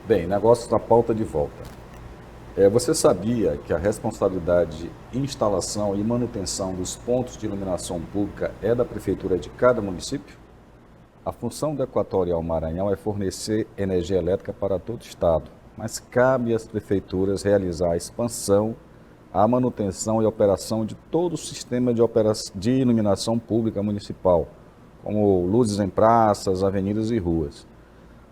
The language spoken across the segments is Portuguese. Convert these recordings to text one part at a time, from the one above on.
Bem, negócios da pauta de volta. Você sabia que a responsabilidade de instalação e manutenção dos pontos de iluminação pública é da prefeitura de cada município? A função do Equatorial Maranhão é fornecer energia elétrica para todo o estado, mas cabe às prefeituras realizar a expansão, a manutenção e operação de todo o sistema de iluminação pública municipal, como luzes em praças, avenidas e ruas.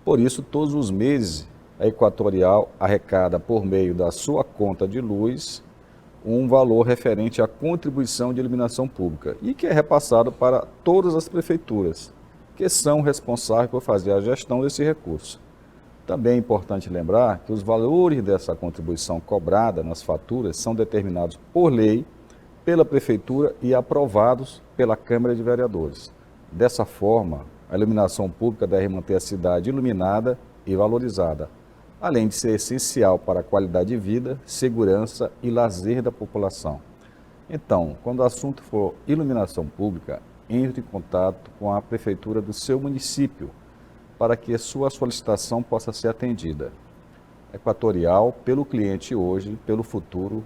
Por isso, todos os meses, a Equatorial arrecada por meio da sua conta de luz um valor referente à contribuição de iluminação pública e que é repassado para todas as prefeituras, que são responsáveis por fazer a gestão desse recurso. Também é importante lembrar que os valores dessa contribuição cobrada nas faturas são determinados por lei, pela prefeitura e aprovados pela Câmara de Vereadores. Dessa forma, a iluminação pública deve manter a cidade iluminada e valorizada, além de ser essencial para a qualidade de vida, segurança e lazer da população. Então, quando o assunto for iluminação pública, entre em contato com a prefeitura do seu município para que a sua solicitação possa ser atendida. Equatorial, pelo cliente hoje, pelo futuro,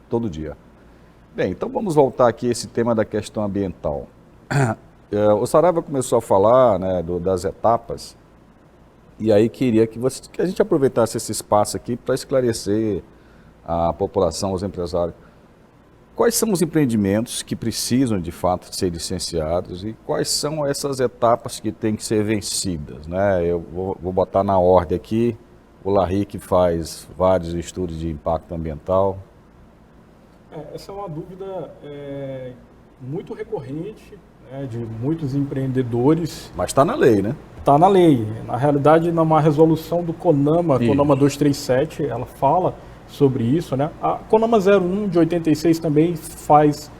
todo dia. Bem, então vamos voltar aqui a esse tema da questão ambiental. O Saraiva começou a falar, né, das etapas. E aí queria que a gente aproveitasse esse espaço aqui para esclarecer a população, os empresários. Quais são os empreendimentos que precisam de fato ser licenciados e quais são essas etapas que têm que ser vencidas, né? Eu vou botar na ordem aqui, o Larrique faz vários estudos de impacto ambiental. Essa é uma dúvida muito recorrente, né, de muitos empreendedores. Mas está na lei, né? Está na lei. Na realidade, numa resolução do CONAMA, CONAMA 237, ela fala sobre isso, né? A CONAMA 01 de 86 também faz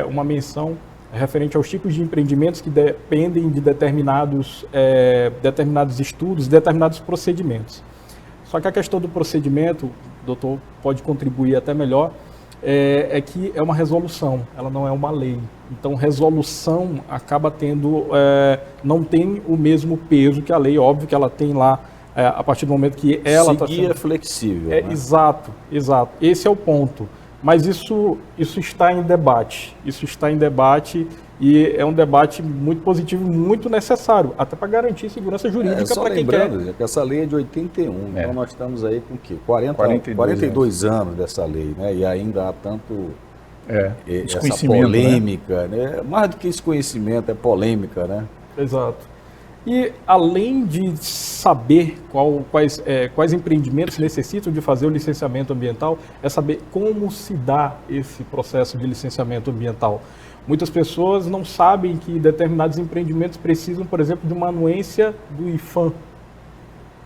uma menção referente aos tipos de empreendimentos que dependem de determinados estudos, determinados procedimentos. Só que a questão do procedimento, o doutor pode contribuir até melhor, é que é uma resolução, ela não é uma lei. Então, resolução acaba tendo, não tem o mesmo peso que a lei, óbvio que ela tem lá, a partir do momento que ela está sendo... é flexível, né? Exato, exato. Esse é o ponto. Mas isso está em debate. Isso está em debate e é um debate muito positivo, muito necessário, até para garantir segurança jurídica para quem quer. Lembrando que essa lei é de 81, então nós estamos aí com o quê? 42 anos dessa lei, né? E ainda há tanto essa polêmica, né? Mais do que esse conhecimento, é polêmica, né? Exato. E além de saber quais empreendimentos necessitam de fazer o licenciamento ambiental, é saber como se dá esse processo de licenciamento ambiental. Muitas pessoas não sabem que determinados empreendimentos precisam, por exemplo, de uma anuência do IPHAN.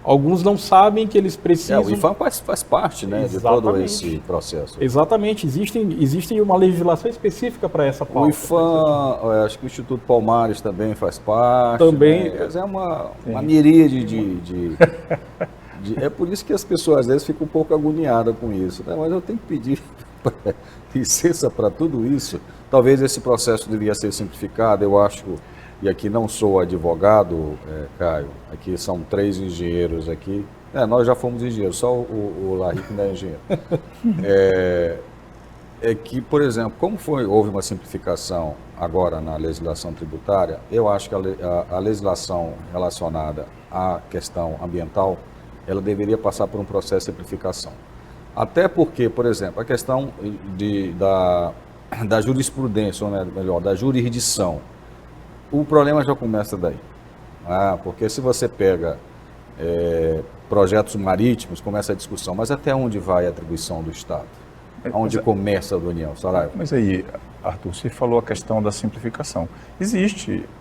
Alguns não sabem que eles precisam... O IPHAN faz parte, né, de todo esse processo. Exatamente. Existe uma legislação específica para essa pauta. O IPHAN, acho que o Instituto Palmares também faz parte. Também. Né? É uma miríade de... É por isso que as pessoas às vezes ficam um pouco agoniadas com isso, né? Mas eu tenho que pedir licença para tudo isso. Talvez esse processo deveria ser simplificado, eu acho... E aqui não sou advogado, Caio, aqui são 3 engenheiros aqui. Nós já fomos engenheiros, só o Larrique não é engenheiro. Que, por exemplo, como houve uma simplificação agora na legislação tributária, eu acho que a legislação relacionada à questão ambiental, ela deveria passar por um processo de simplificação. Até porque, por exemplo, a questão da jurisprudência, ou melhor, da jurisdição, o problema já começa daí, porque se você pega projetos marítimos, começa a discussão, mas até onde vai a atribuição do Estado? Onde começa a União, Saraiva? Mas aí, Arthur, você falou a questão da simplificação.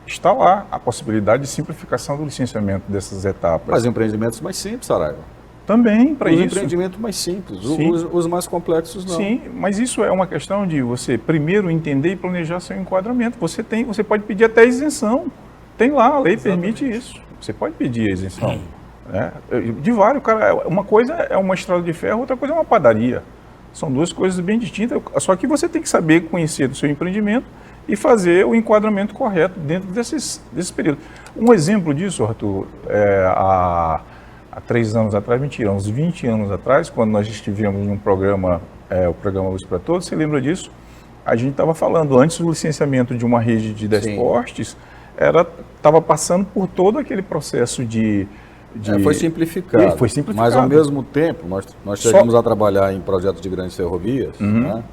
Está lá a possibilidade de simplificação do licenciamento dessas etapas. Mas empreendimentos mais simples, Saraiva. Também, para isso. Os empreendimentos mais simples, os mais complexos não. Sim, mas isso é uma questão de você primeiro entender e planejar seu enquadramento. Você pode pedir até isenção. Tem lá, a lei permite isso. Você pode pedir a isenção. Né? De vários, cara, uma coisa é uma estrada de ferro, outra coisa é uma padaria. São duas coisas bem distintas, só que você tem que saber conhecer do seu empreendimento e fazer o enquadramento correto dentro desses períodos. Um exemplo disso, Arthur, há 3 anos atrás, mentira, uns 20 anos atrás, quando nós estivemos em um programa, o programa Luz para Todos, você lembra disso? A gente estava falando, antes do licenciamento de uma rede de 10 postes, estava passando por todo aquele processo foi simplificado. Foi simplificado. Mas, ao mesmo tempo, nós chegamos a trabalhar em projetos de grandes ferrovias, né?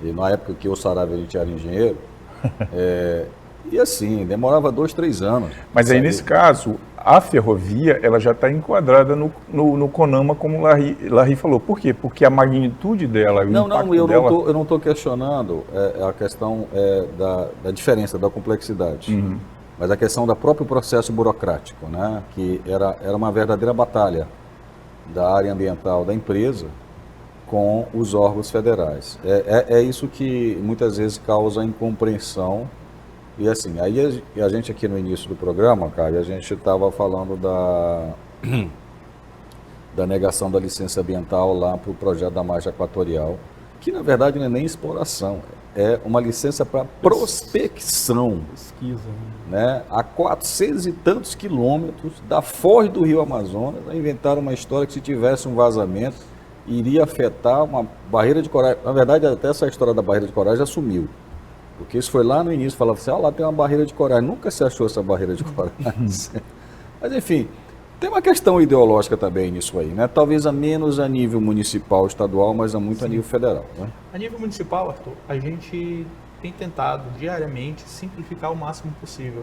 E na época que o Saraiva a gente era engenheiro, e assim, demorava 2, 3 anos. Mas aí, nesse caso, a ferrovia ela já está enquadrada no CONAMA, como o Larry falou. Por quê? Porque a magnitude dela, eu não estou questionando a questão da diferença, da complexidade. Mas a questão do próprio processo burocrático, né? Que era uma verdadeira batalha da área ambiental da empresa com os órgãos federais. É isso que muitas vezes causa incompreensão. E assim, aí a gente aqui no início do programa, cara, a gente estava falando da negação da licença ambiental lá para o projeto da margem equatorial, que na verdade não é nem exploração, é uma licença para prospecção. Pesquisa. Né? A 400 e tantos quilômetros da foz do Rio Amazonas, inventaram uma história que se tivesse um vazamento, iria afetar uma barreira de corais. Na verdade, até essa história da barreira de corais já sumiu. Porque isso foi lá no início, falava assim, lá tem uma barreira de corais. Nunca se achou essa barreira de corais. Mas enfim, tem uma questão ideológica também nisso aí, né? Talvez menos a nível municipal, estadual, mas muito a nível federal. Né? A nível municipal, Arthur, a gente tem tentado diariamente simplificar o máximo possível.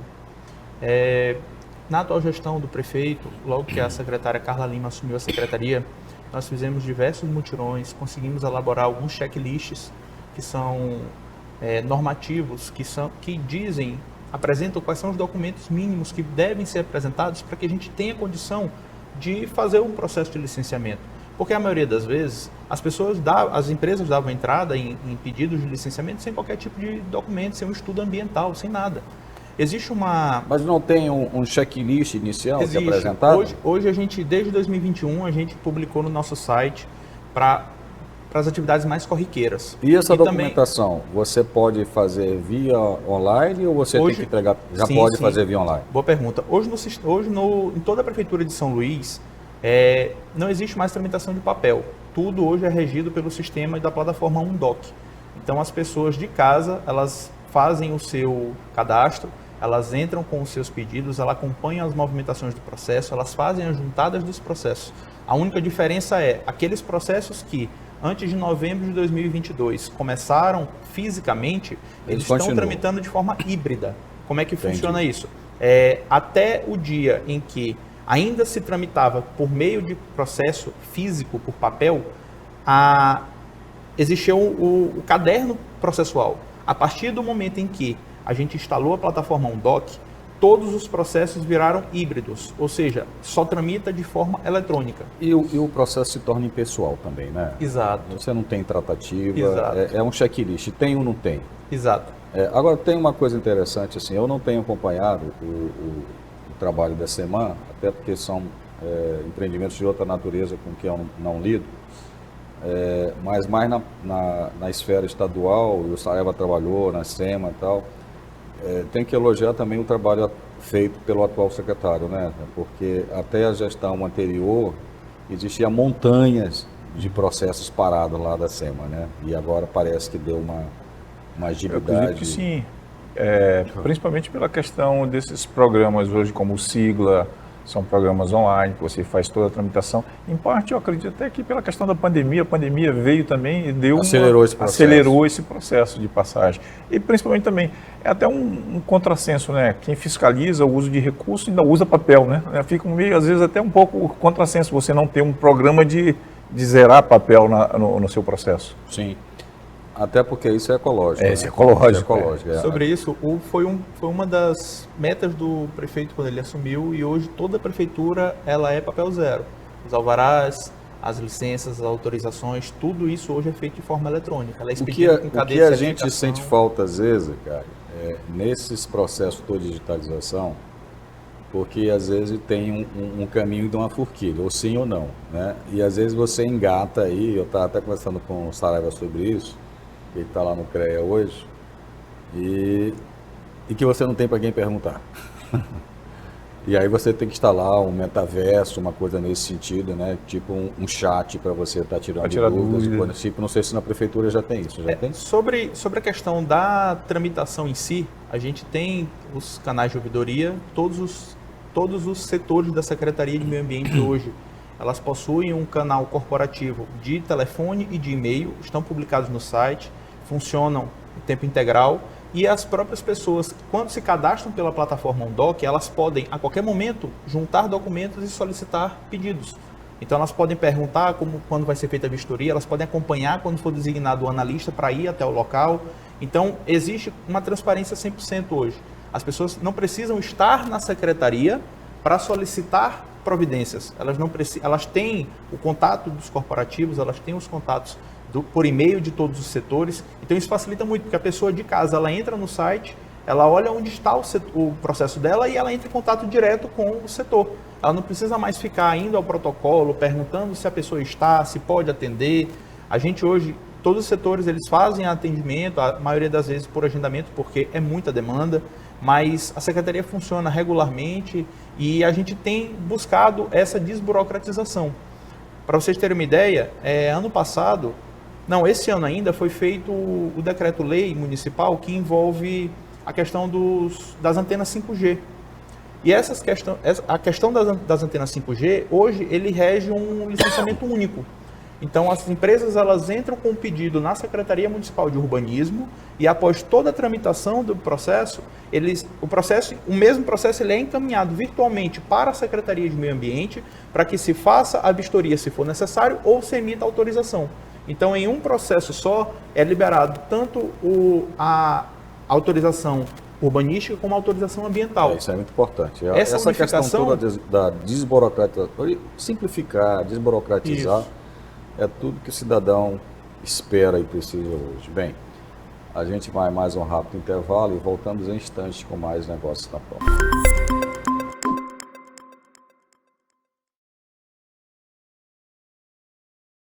Na atual gestão do prefeito, logo que a secretária Carla Lima assumiu a secretaria, nós fizemos diversos mutirões, conseguimos elaborar alguns checklists que são normativos, que apresentam quais são os documentos mínimos que devem ser apresentados para que a gente tenha condição de fazer um processo de licenciamento. Porque a maioria das vezes, as empresas davam entrada em pedidos de licenciamento sem qualquer tipo de documento, sem um estudo ambiental, sem nada. Existe uma... Mas não tem um checklist inicial que é apresentado? Hoje a gente, desde 2021, a gente publicou no nosso site para as atividades mais corriqueiras. E essa documentação, você pode fazer via online ou você tem que entregar, pode fazer via online? Boa pergunta. Hoje em toda a Prefeitura de São Luís, não existe mais tramitação de papel. Tudo hoje é regido pelo sistema da plataforma Undoc. Então as pessoas de casa, elas fazem o seu cadastro, elas entram com os seus pedidos, elas acompanham as movimentações do processo, elas fazem as juntadas dos processos. A única diferença é aqueles processos que antes de novembro de 2022 começaram fisicamente, eles estão tramitando de forma híbrida. Como é que funciona isso? Até o dia em que ainda se tramitava por meio de processo físico, por papel, existia o caderno processual. A partir do momento em que a gente instalou a plataforma Undoc, todos os processos viraram híbridos, ou seja, só tramita de forma eletrônica. E o processo se torna impessoal também, né? Exato. Você não tem tratativa, Exato. É um checklist, tem ou não tem. Exato. Agora, tem uma coisa interessante, assim, eu não tenho acompanhado o trabalho da semana, até porque são empreendimentos de outra natureza com que eu não lido, mas mais na esfera estadual, o Saraiva trabalhou na SEMA e tal. Tem que elogiar também o trabalho feito pelo atual secretário, né? Porque até a gestão anterior existiam montanhas de processos parados lá da SEMA, né? E agora parece que deu uma agilidade. Eu acredito que sim, principalmente pela questão desses programas hoje como o Sigla, são programas online, que você faz toda a tramitação. Em parte, eu acredito até que pela questão da pandemia, a pandemia veio também e acelerou esse processo de passagem. E principalmente também, é até um contrassenso, né? Quem fiscaliza o uso de recursos ainda usa papel, né? Fica meio, às vezes, até um pouco contrassenso você não ter um programa de zerar papel no seu processo. Sim. Até porque isso é ecológico. Isso é ecológico. Sobre isso, foi uma das metas do prefeito quando ele assumiu, e hoje toda a prefeitura ela é papel zero. Os alvarás, as licenças, as autorizações, tudo isso hoje é feito de forma eletrônica. Ela é expedida com cadeia de certificação. O que a gente sente falta às vezes, cara, nesses processos de digitalização, porque às vezes tem um caminho de uma forquilha, ou sim ou não, né? E às vezes você engata aí, eu estava até conversando com o Saraiva sobre isso, ele está lá no CREA hoje, e que você não tem para quem perguntar. E aí você tem que instalar um metaverso, uma coisa nesse sentido, né? Tipo um chat para você estar tirando dúvidas. Tipo, não sei se na prefeitura já tem isso. Já tem? Sobre a questão da tramitação em si, a gente tem os canais de ouvidoria, todos os setores da Secretaria de Meio Ambiente hoje, elas possuem um canal corporativo de telefone e de e-mail, estão publicados no site, funcionam em tempo integral. E as próprias pessoas, quando se cadastram pela plataforma Undoc, elas podem, a qualquer momento, juntar documentos e solicitar pedidos. Então, elas podem perguntar quando vai ser feita a vistoria, elas podem acompanhar quando for designado o analista para ir até o local. Então, existe uma transparência 100% hoje. As pessoas não precisam estar na secretaria para solicitar providências. Elas têm o contato dos corporativos, elas têm os contatos por e-mail de todos os setores. Então isso facilita muito, porque a pessoa de casa, ela entra no site, ela olha onde está o processo dela e ela entra em contato direto com o setor. Ela não precisa mais ficar indo ao protocolo, perguntando se a pessoa está, se pode atender. A gente hoje, todos os setores, eles fazem atendimento, a maioria das vezes por agendamento, porque é muita demanda, mas a secretaria funciona regularmente e a gente tem buscado essa desburocratização. Para vocês terem uma ideia, esse ano ainda foi feito o decreto-lei municipal que envolve a questão das antenas 5G. E a questão das antenas 5G, hoje, ele rege um licenciamento único. Então, as empresas elas entram com um pedido na Secretaria Municipal de Urbanismo e, após toda a tramitação do processo, o mesmo processo ele é encaminhado virtualmente para a Secretaria de Meio Ambiente para que se faça a vistoria, se for necessário, ou se emita autorização. Então, em um processo só, é liberado tanto a autorização urbanística como a autorização ambiental. Isso é muito importante. Essa questão toda da desburocratização, simplificar, desburocratizar, é tudo que o cidadão espera e precisa hoje. Bem, a gente vai mais um rápido intervalo e voltamos em instantes com mais negócios na prova.